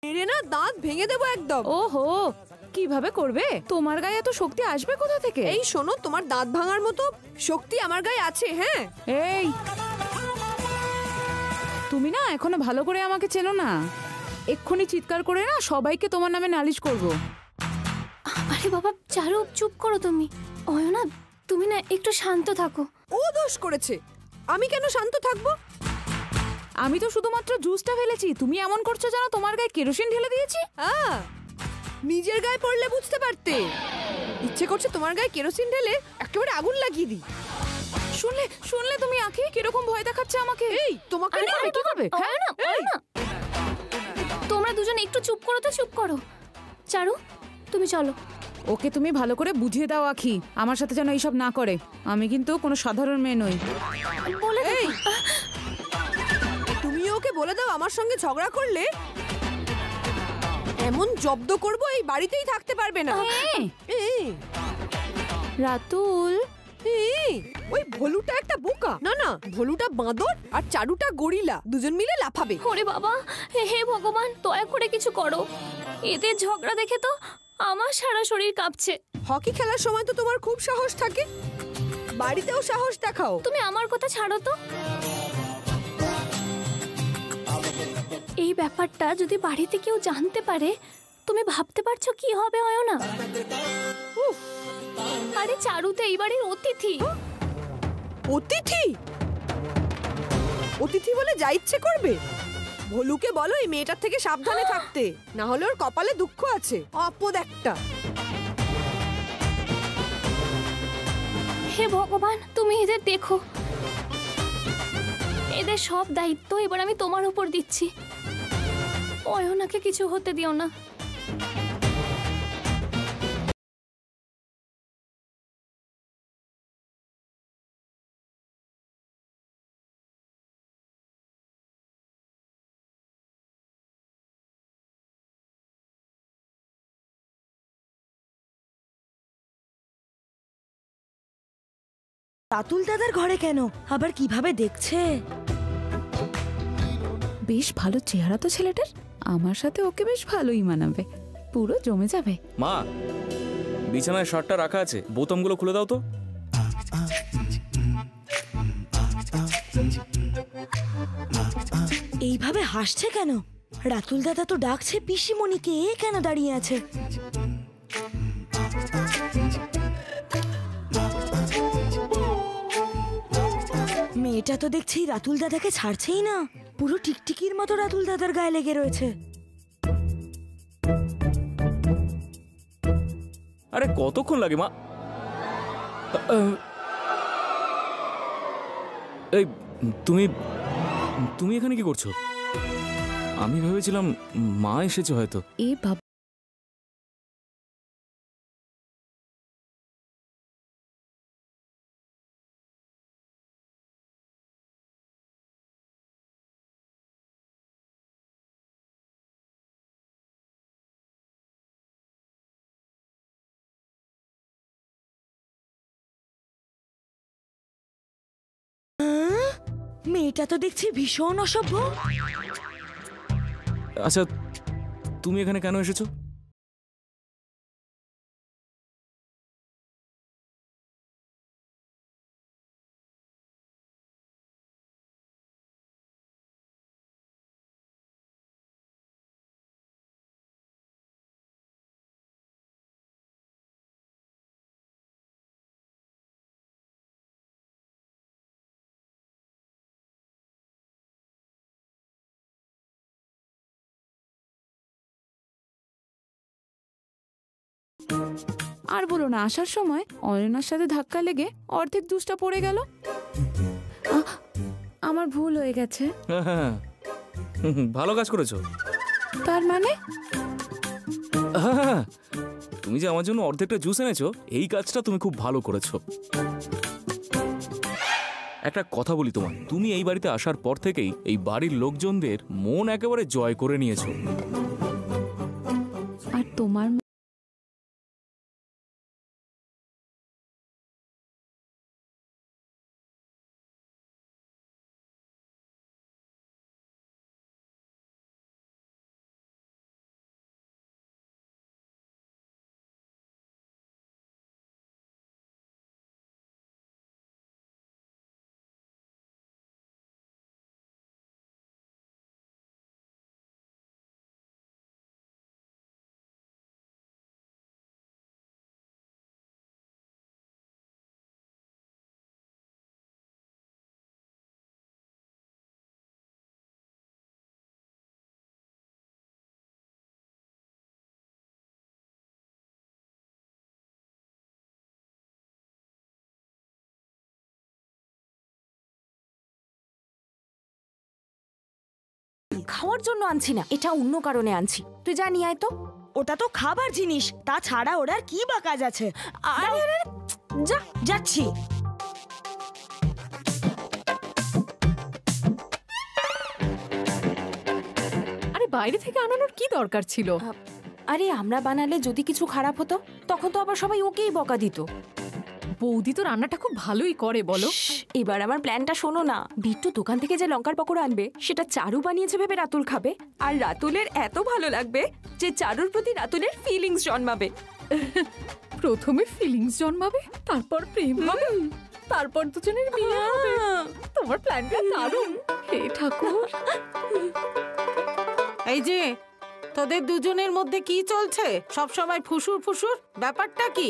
মেরে না দাঁত ভেঙে দেবো একদম। ওহো, কিভাবে করবে? তোমার গায়ে এত শক্তি আসবে কোথা থেকে? এই শোনো, তোমার দাঁত ভাঙার মতো শক্তি আমার গায়ে আছে। হ্যাঁ, এই, তুমি না এখনো ভালো করে আমাকে চেনো না। এক্ষুনি চিৎকার করে না সবাইকে তোমার নামে নালিশ করব। আরে বাবা চারু, চুপ করো তুমি। অয়না, তুমি না একটু শান্ত থাকো। ও দোষ করেছে, আমি কেন শান্ত থাকবো? আমি তো শুধুমাত্র জুসটা ফেলেছি, তুমি এমন করছো যেন তোমার গায়ে কেরোসিন ঢেলে দিয়েছি। নিজের গায়ে পড়লে বুঝতে পারতে। ইচ্ছে করছে তোমার গায়ে কেরোসিন ঢেলে একেবারে আগুন লাগিয়ে দিই। শুনলে শুনলে তুমি আঁকি কিরকম ভয় দেখাচ্ছে আমাকে। এই তোমাকে কি করবে? অয়না, অয়না, তোমরা দুজন একটু চুপ করো তো, চুপ করো। চারু, তুমি চলো। ওকে তুমি ভালো করে বুঝিয়ে দাও আখি, আমার সাথে যেন এইসব না করে। আমি কিন্তু কোনো সাধারণ মেয়ে নই। বলে এই, তুমি ওকে বলে দাও আমার সঙ্গে ঝগড়া করলে এমন জব্দ করব এই বাড়িতেই থাকতে পারবে না। এই, রাতুল, এই, ওই ভলুটা একটা বোকা। না না, ভলুটা বাঁদর আর চারুটা গরিলা, দুজন মিলে লাফাবে। ওরে বাবা, হে ভগবান, দয়া করে কিছু করো। এদের ঝগড়া দেখে তো আমার সারা শরীর কাঁপছে। হকি খেলার সময় তো তোমার খুব সাহস থাকে, বাড়িতেও সাহস দেখাও। তুমি আমার কথা ছাড়ো তো। এই ব্যাপারটা যদি বাড়িতে কেউ জানতে পারে, তুমি ভাবতে পারছো কি হবে অয়না? আরে চারু তো এই বাড়ির অতিথি। অতিথি? অতিথি বলে যা ইচ্ছে করবে? ভলুকে বলো এই মেয়েটার থেকে সাবধানে থাকতে, না হলে ওর কপালে দুঃখ আছে। অপদ একটা। হে ভগবান, তুমি এদের দেখো। এদের সব দায়িত্ব এবার আমি তোমার উপর দিচ্ছি। অয়নাকে কিছু হতে দিও না। রাতুল দাদার ঘরে কেন? আবার কিভাবে দেখছে? বেশ ভালো চেহারা তো ছেলেটার, আমার সাথে ওকে বেশ ভালোই মানাবে, পুরো জমে যাবে। মা, বিছানায় শার্টটা রাখা আছে, বোতামগুলো খুলে দাও তো। এইভাবে হাসছে কেন? রাতুল দাদা তো ডাকছে পিসিমণিকে, এ কেন দাঁড়িয়ে আছে? মেয়েটা তো দেখছি রাতুল দাদাকে ছাড়ছেই না, পুরো টিকটিকির মতো রাতুল দাদার গায়ে লেগে রয়েছে। আরে কতক্ষণ লাগে মা? এই তুমি তুমি এখানে কি করছো? আমি ভেবেছিলাম মা এসেছে হয়তো। এ বাবা, মেয়েটা তো দেখছি ভীষণ অসভ্য। আচ্ছা, তুমি এখানে কেন এসেছো? আর বলো না, আসার সময় অয়নার সাথে ধাক্কা লেগে অর্ধেক জুসটা পড়ে গেল। আমার ভুল হয়ে গেছে। হ্যাঁ, ভালো কাজ করেছো। তার মানে? হ্যাঁ, তুমি যে আমার জন্য অর্ধেকটা জুস এনেছো, এই কাজটা তুমি খুব ভালো করেছো। একটা কথা বলি তোমার, তুমি এই বাড়িতে আসার পর থেকেই এই বাড়ির লোকজনদের মন একেবারে জয় করে নিয়েছো। আর তোমার খাওয়ার জন্য আনছি না, এটা অন্য কারণে আনছি। তুই যা নিয়ে আয় তো। ওটা তো খাবার জিনিস, তাছাড়া ওর আর কি বা কাজ আছে? আরে আরে যা। যাচ্ছি। আরে বাইরে থেকে আনানোর কি দরকার ছিল? আরে আমরা বানালে যদি কিছু খারাপ হতো তখন তো আবার সবাই ওকেই বকা দিত। বৌদি তো রান্নাটা খুব ভালোই করে বলো। এবার আমার প্ল্যানটা শোনো না। বিট্টু দোকান থেকে যে লঙ্কার পকোড়া আনবে সেটা চারু বানিয়েছে ভেবে রাতুল খাবে, আর রাতুলের এত ভালো লাগবে যে চারুর প্রতি রাতুলের ফিলিংস জন্মাবে। প্রথমে ফিলিংস জন্মাবে, তারপর প্রেম হবে, তারপর দুজনের বিয়ে হবে। তোমার প্ল্যানটা দারুণ। হে ঠাকুর। এই যে তোদের দুজনের মধ্যে কি চলছে? সব সময় ফুসুর ফুসুর, ব্যাপারটা কি?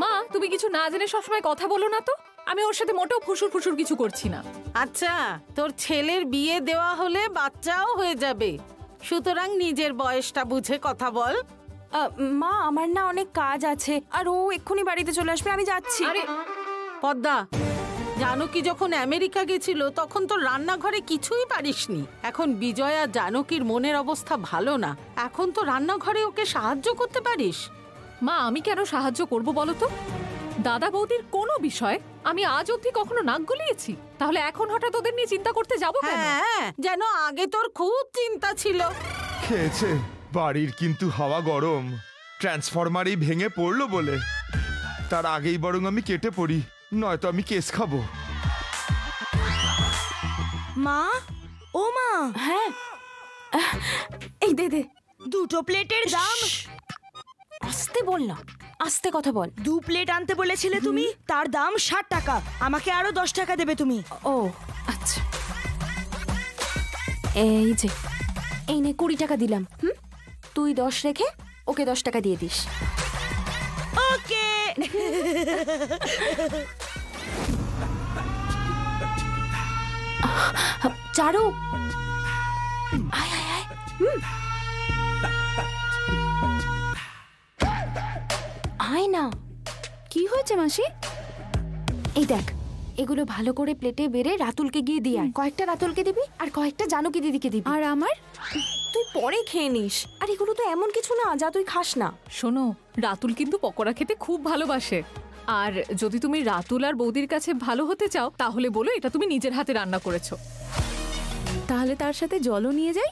মা, তুমি কিছু না জেনে সবসময় কথা বলো না তো। আমি ওর সাথে মোটেও ফুসুর ফুসুর কিছু করছি না। আচ্ছা, তোর ছেলের বিয়ে দেওয়া হলে বাচ্চাও হয়ে যাবে, সুতরাং নিজের বয়সটা বুঝে কথা বল। মা, আমার না অনেক কাজ আছে, আর ও এক্ষুনি বাড়িতে চলে আসবে, আমি যাচ্ছি। আরে পদ্মা, জানকী যখন আমেরিকা গেছিল তখন তো রান্নাঘরে কিছুই পারিসনি। এখন বিজয় আর জানকীর মনের অবস্থা ভালো না, এখন তো রান্নাঘরে ওকে সাহায্য করতে পারিস। মা, আমি কেন সাহায্য করব বলো তো? দাদা বৌদির কোনো বিষয় আমি আজ অবধি কখনো নাক গলিয়েছি? তাহলে এখন হঠাৎ ওদের নিয়ে চিন্তা করতে যাবো কেন? হ্যাঁ, যেন আগে তোর খুব চিন্তা ছিল। খেয়েছে, বাড়ির কিন্তু হাওয়া গরম, ট্রান্সফরমারই ভেঙে পড়লো বলে। তার আগেই বরং আমি কেটে পড়ি, নয়তো আমি কেস খাবো। মা, ও মা। হ্যাঁ, এই দে দে। দুটো প্লেটের দাম। আস্তে বল না, আস্তে কথা বল। 2 প্লেট আনতে বলেছিলে তুমি, তার দাম 60 টাকা। আমাকে আরো 10 টাকা দেবে তুমি। ও আচ্ছা, এই যে এই নে 20 টাকা দিলাম। তুই 10 রেখে ওকে 10 টাকা দিয়ে দিস। ওকে। চারু, আয় আয় আয়। আয় না। কি হয়েছে মাসি? এই দেখ, এগুলো ভালো করে প্লেটে বেড়ে রাতুলকে গিয়ে দিয়ে আয়। কয়েকটা রাতুলকে দিবি আর কয়েকটা জানকী দিদিকে দিবি। আর আমার? তুই পরে খেয়ে নিস। আর এগুলো তো এমন কিছু না যা তুই খাস না। শোনো, রাতুল কিন্তু পকোড়া খেতে খুব ভালোবাসে। আর যদি তুমি রাতুল আর বৌদির কাছে ভালো হতে চাও তাহলে বলো এটা তুমি নিজের হাতে রান্না করেছো। তাহলে তার সাথে জলও নিয়ে যাই।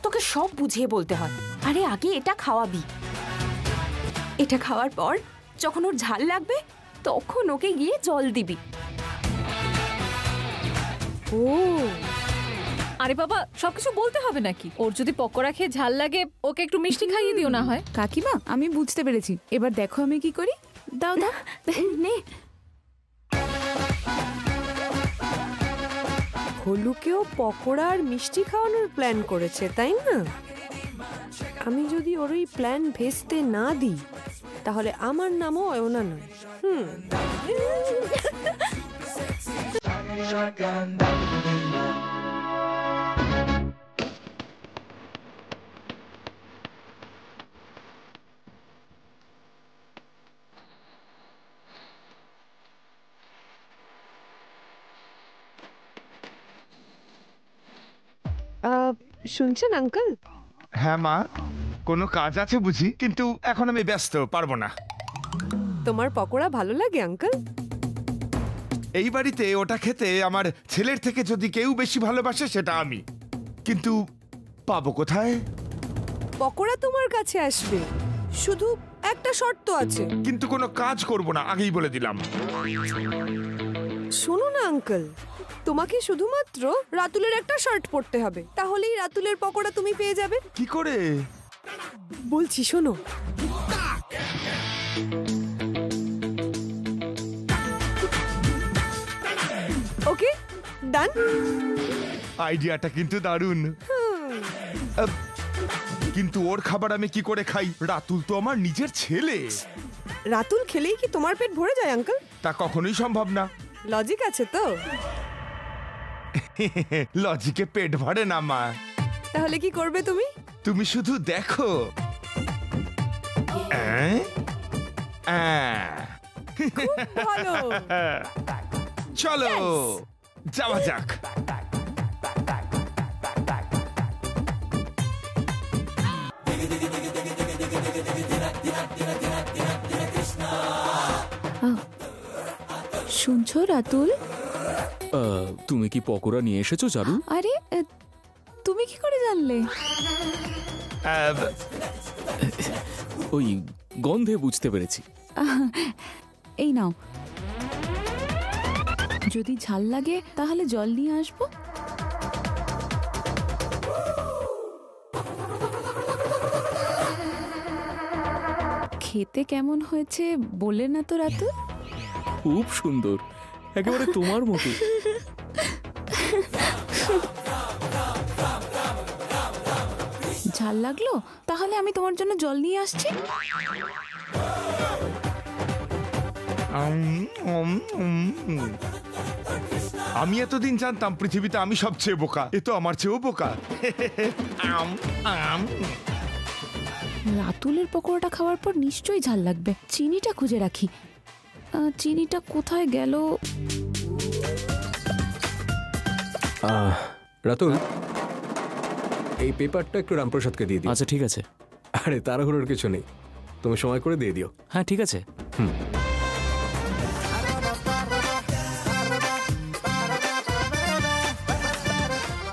তোকে সব বুঝিয়ে বলতে হয়। আরে আগে এটা খাওয়াবি, এটা খাওয়ার পর যখন ওর ঝাল লাগবে তখন ওকে গিয়ে জল দিবি। ও আরে বাবা, সবকিছু বলতে হবে নাকি? ওর যদি পকোড়া খেয়ে ঝাল লাগে ওকে একটু মিষ্টি খাইয়ে দিও না হয়। কাকিমা, আমি বুঝতে পেরেছি, এবার দেখো আমি কি করি। দাও দাও। নে। ভলুকেও পকোড়া আর মিষ্টি খাওয়ানোর প্ল্যান করেছে, তাই না? আমি যদি ওর ওই প্ল্যান ভেস্তে না দিই তাহলে আমার নামও অয়না নয়। শুনছেন আঙ্কেল? হ্যাঁ মা, কোনো কাজ আছে বুঝি? কিন্তু এখন আমি ব্যস্ত, পারবো না। তোমার পকোড়া ভালো লাগে আঙ্কেল? এই বাড়িতে ওটা খেতে আমার ছেলের থেকে যদি কেউ বেশি ভালোবাসে সেটা আমি। কিন্তু পাবো কোথায়? পকোড়া তোমার কাছে আসবে, শুধু একটা শর্ত আছে। কিন্তু কোনো কাজ করব না, আগেই বলে দিলাম। শোনো না আঙ্কেল, তোমাকে শুধুমাত্র রাতুলের একটা শার্ট পরতে হবে, তাহলেই রাতুলের পকোড়া তুমি পেয়ে যাবে। কি করে? বলছি শোনো। ওকে, ডান। আইডিয়াটা কিন্তু দারুণ। কিন্তু ওর খাবার আমি কি করে খাই? রাতুল তো আমার নিজের ছেলে। রাতুল খেলেই কি তোমার পেট ভরে যায় আঙ্কেল? তা কখনোই সম্ভব না। লজিক আছে তো? লজিকে পেট ভরে না মা। তাহলে কি করবে তুমি? তুমি শুধু দেখো। ভালো, চলো যাওয়া যাক। শুনছো রাতুল? তুমি কি পকোড়া নিয়ে এসেছো চারু? আরে তুমি কি করে জানলে? ওই গন্ধে বুঝতে পেরেছি। এই নাও, যদি ঝাল লাগে তাহলে জল নিয়ে আসবো। খেতে কেমন হয়েছে বললে না তো রাতুল? খুব সুন্দর, একেবারে তোমার মতো। ঝাল লাগলো? তাহলে আমি তোমার জন্য জল নিয়ে আসছি। আমি এতদিন জানতাম পৃথিবীতে আমি সবচেয়ে বোকা, এ তো আমার চেয়েও বোকা। রাতুলের পকোড়াটা খাওয়ার পর নিশ্চয়ই ঝাল লাগবে। চিনিটা খুঁজে রাখি। চিনিটা কোথায় গেল? রাতুল, এই পেপারটা একটু রামপ্রসাদকে দিয়ে দিও। আচ্ছা ঠিক আছে। আরে তাড়াহুড়োর কিছু নেই, তুমি সময় করে দিয়ে দিও। হ্যাঁ ঠিক আছে।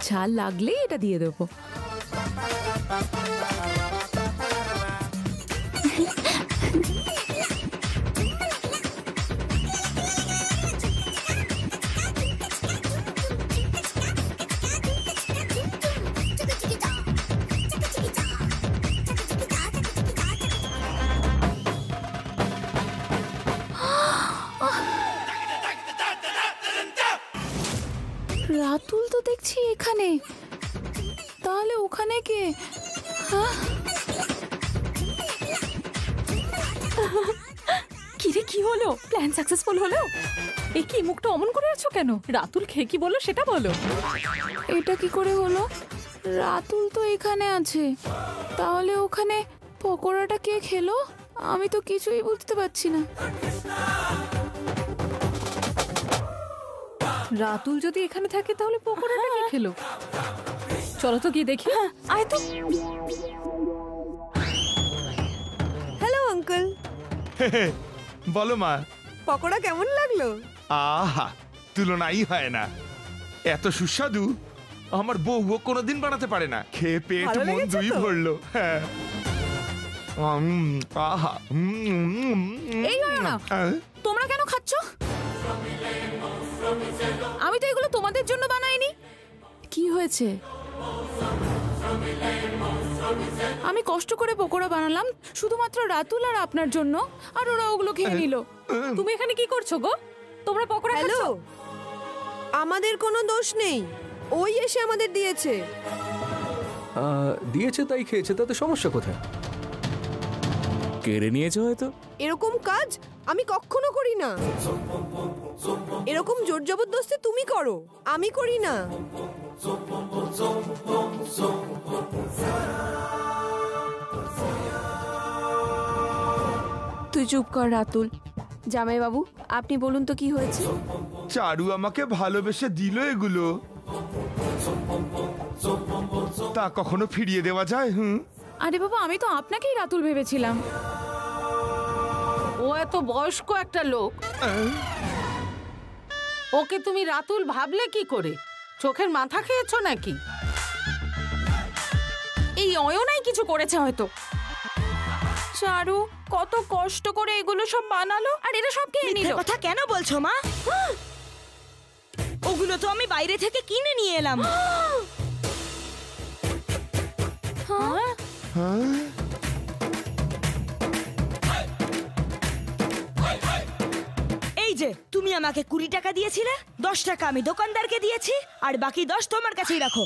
ঝাল লাগলেই এটা দিয়ে দেবো। রাতুল তো দেখছি এখানে, তাহলে ওখানে কে? কিরে কি হলো? প্ল্যান সাকসেসফুল হলো? এ কি মুখটা অমন করে আছো কেন? রাতুল খেয়ে কি বললো সেটা বলো। এটা কি করে হলো? রাতুল তো এখানে আছে, তাহলে ওখানে পকোড়াটা কে খেলো? আমি তো কিছুই বুঝতে পারছি না। রাতুল যদি এখানে থাকে তাহলে পকোড়াটা কে খেলো? চলো তো গিয়ে দেখি। আয় তো। Hello uncle. বলো মা, পকোড়া কেমন লাগলো? আহা, তুলনাই হয় না। এত সুস্বাদু আমার বউও কোনোদিন বানাতে পারে না। খেয়ে পেট ভালো মন লেগেছে দুই তো? ভরলো। হ্যাঁ। আহা। এই না, তোমরা কেন খাচ্ছ? আমি তো এগুলো তোমাদের জন্য বানাইনি। কি হয়েছে? আমি কষ্ট করে পকোড়া বানালাম শুধুমাত্র রাতুল আর আপনার জন্য, আর ওরা ওগুলো খেয়ে নিল। তুমি এখানে কি করছো গো? তোমরা পকোড়া হ্যালো, খাচ্ছো? আমাদের কোনো দোষ নেই, ওই এসে আমাদের দিয়েছে। দিয়েছে তাই খেয়েছে, তাতে সমস্যা কোথায়? কেড়ে নিয়েছো হয়তো। এরকম কাজ আমি কখনো করি না। এরকম জোর জবরদস্তি তুমি করো, আমি করি না। তুই চুপ কর রাতুল। জামাইবাবু, আপনি বলুন তো কি হয়েছে? চারু আমাকে ভালোবেসে দিল এগুলো, তা কখনো ফিরিয়ে দেওয়া যায়? আরে বাবা, আমি তো আপনাকেই রাতুল ভেবেছিলাম। ও এত বয়স্ক একটা লোক, ওকে তুমি রাতুল ভাবলে কি করে? চোখের মাথা খেয়েছো নাকি? এই অয়নাই কিছু করেছে হয়তো। চারু কত কষ্ট করে এগুলো সব বানালো, আর এরা সব খেয়ে নিল। মিথ্যে কথা কেন বলছো মা? ওগুলো তো আমি বাইরে থেকে কিনে নিয়ে এলাম। এই যে তুমি আমাকে 20 টাকা দিয়েছিলে, 10 টাকা আমি দোকানদারকে দিয়েছি, আর বাকি 10 তোমার কাছেই রাখো।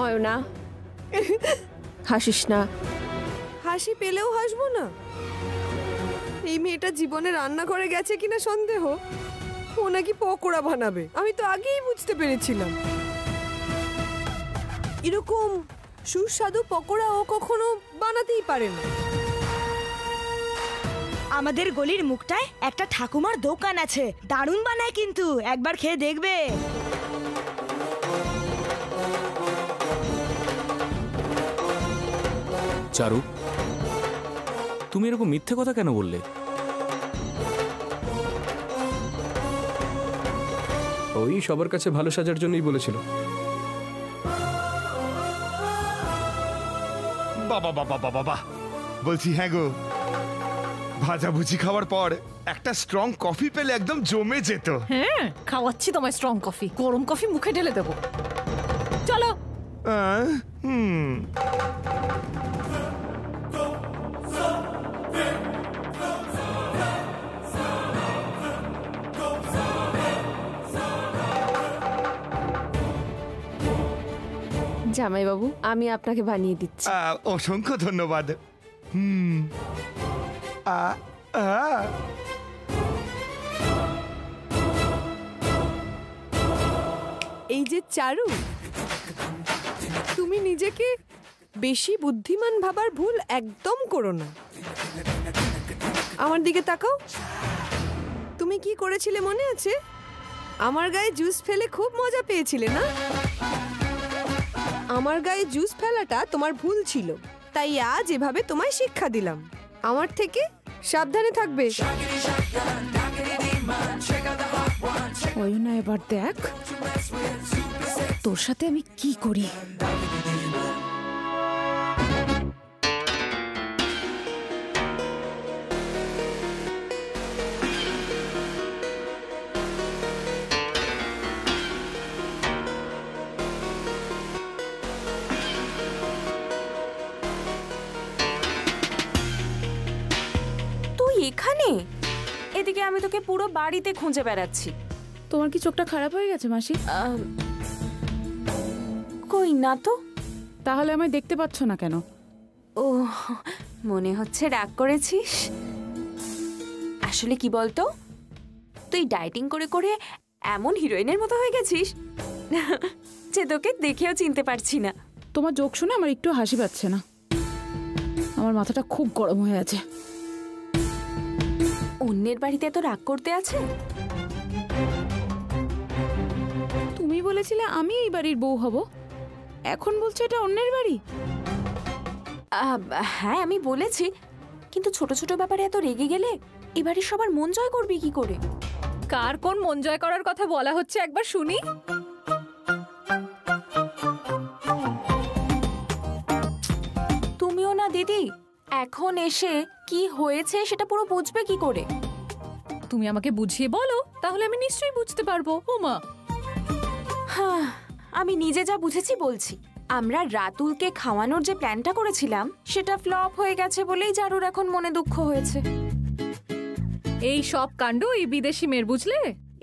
অয়না, হাসিস না। হাসি পেলেও হাসবো না? এই মেয়েটা জীবনে রান্নাঘরে গেছে কিনা সন্দেহ। ও নাকি পকোড়া বানাবে, আমি তো আগেই বুঝতে পেরেছিলাম। এরকম সুস্বাদু পকোড়া ও কখনো বানাতেই পারে না। আমাদের গলির মুখটায় একটা ঠাকুমার দোকান আছে, দারুণ বানায় কিন্তু, একবার খেয়ে দেখবে। চারু, তুমি এরকম মিথ্যে কথা কেন বললে? ওই সবার কাছে ভালো সাজার জন্যই বলেছিল। বাবা বাবা বাবা বাবা, বলছি হ্যাঁ গো, ভাজাভুজি খাওয়ার পর একটা স্ট্রং কফি পেলে একদম জমে যেত। হ্যাঁ, খাওয়াচ্ছি তোমায় স্ট্রং কফি, গরম কফি মুখে ঢেলে দেবো। চলো। জামাইবাবু, আমি আপনাকে বানিয়ে দিচ্ছি। অসংখ্য ধন্যবাদ। এই যে চারু, তুমি নিজেকে বেশি বুদ্ধিমান ভাবার ভুল একদম করো না। আমার দিকে তাকাও। তুমি কি করেছিলে মনে আছে? আমার গায়ে জুস ফেলে খুব মজা পেয়েছিলে না? আমার গায়ে জুস ফেলাটা তোমার ভুল ছিল, তাই আজ এভাবে তোমায় শিক্ষা দিলাম। আমার থেকে সাবধানে থাকবে। ওই না, এবার দেখ তোর সাথে আমি কি করি। এখানে? এদিকে আমি তোকে পুরো বাড়িতে খুঁজে বেড়াচ্ছি। তোমার কি চোখটা খারাপ হয়ে গেছে মাসি? কই না তো। তাহলে আমায় দেখতে পাচ্ছ না কেন? ও, মনে হচ্ছে রাগ করেছিস। আসলে কি বলতো, তুই ডায়েটিং করে করে এমন হিরোইনের মতো হয়ে গেছিস যে তোকে দেখেও চিনতে পারছি না। তোমার জোক শুনে আমার একটু হাসি পাচ্ছে না, আমার মাথাটা খুব গরম হয়ে আছে। অন্যের বাড়িতে এত রাগ করতে আছে? তুমি বলেছিলে আমি এই বাড়ির বউ হব, এখন বলছো এটা অন্যের বাড়ি। হ্যাঁ আমি বলেছি, কিন্তু ছোট ছোট ব্যাপারে এত রেগে গেলে এবারে সবার মন জয় করবি কি করে? কার কোন মন জয় করার কথা বলা হচ্ছে একবার শুনি। তুমিও না দিদি, এখন এসে কি হয়েছে সেটা পুরো বুঝবে কি করে? তুমি আমাকে বুঝিয়ে বলো, তাহলে আমি নিশ্চয়ই বুঝতে পারবো। ওমা, হ্যাঁ, আমি নিজে যা বুঝেছি বলছি। আমরা রাতুলকে খাওয়ানোর যে প্ল্যানটা করেছিলাম সেটা ফ্লপ হয়ে গেছে বলেই জারুর এখন মনে দুঃখ হয়েছে। এই সব কাণ্ড এই বিদেশি মেয়ের, বুঝলে?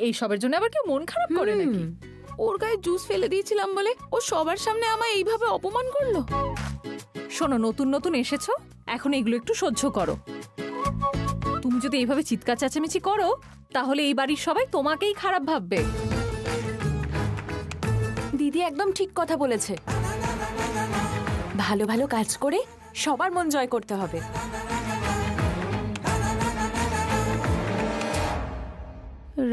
এই সবের জন্য আবার কেউ মন খারাপ করে নাকি? ওর গায়ে জুস ফেলে দিয়েছিলাম বলে ও সবার সামনে আমায় এইভাবে অপমান করলো। শোনো, নতুন নতুন এসেছো, এখন এগুলো একটু সহ্য করো। তুমি যদি এইভাবে চিৎকার চেঁচামেচি করো তাহলে এই বাড়ির সবাই তোমাকেই খারাপ ভাববে। দিদি একদম ঠিক কথা বলেছে, ভালো ভালো কাজ করে সবার মন জয় করতে হবে।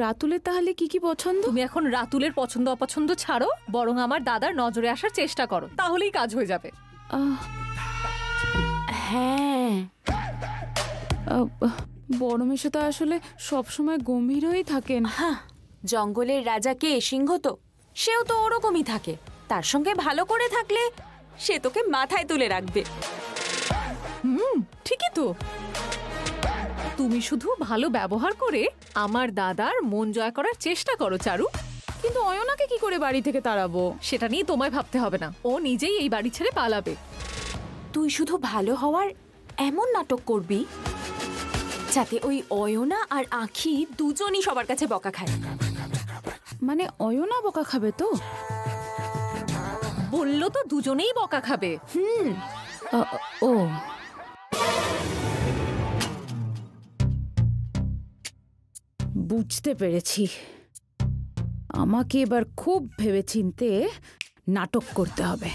রাতুলের তাহলে কি কি পছন্দ? তুমি এখন রাতুলের পছন্দ অপছন্দ ছাড়ো, বরং আমার দাদার নজরে আসার চেষ্টা করো, তাহলেই কাজ হয়ে যাবে। হ্যাঁ, বড় মেশো তো আসলে সবসময় গম্ভীর হয়েই থাকেন। হ্যাঁ, জঙ্গলের রাজা কে সিংহ, তো সেও তো ওরকমই থাকে। তার সঙ্গে ভালো করে থাকলে সে তোকে মাথায় তুলে রাখবে। ঠিকই তো। তুমি শুধু ভালো ব্যবহার করে আমার দাদার মন জয় করার চেষ্টা করো চারু। কিন্তু অয়নাকে কি করে বাড়ি থেকে তাড়াবো? সেটা নিয়ে তোমায় ভাবতে হবে না, ও নিজেই এই বাড়ি ছেড়ে পালাবে। তুই শুধু ভালো হওয়ার এমন নাটক করবি যাতে ওই অয়না আর আঁখি দুজনই সবার কাছে বকা খায়। মানে অয়না বকা খাবে তো? বললো তো দুজনেই বকা খাবে। ও, বুঝতে পেরেছি। আমাকে এবার খুব ভেবেচিন্তে নাটক করতে হবে।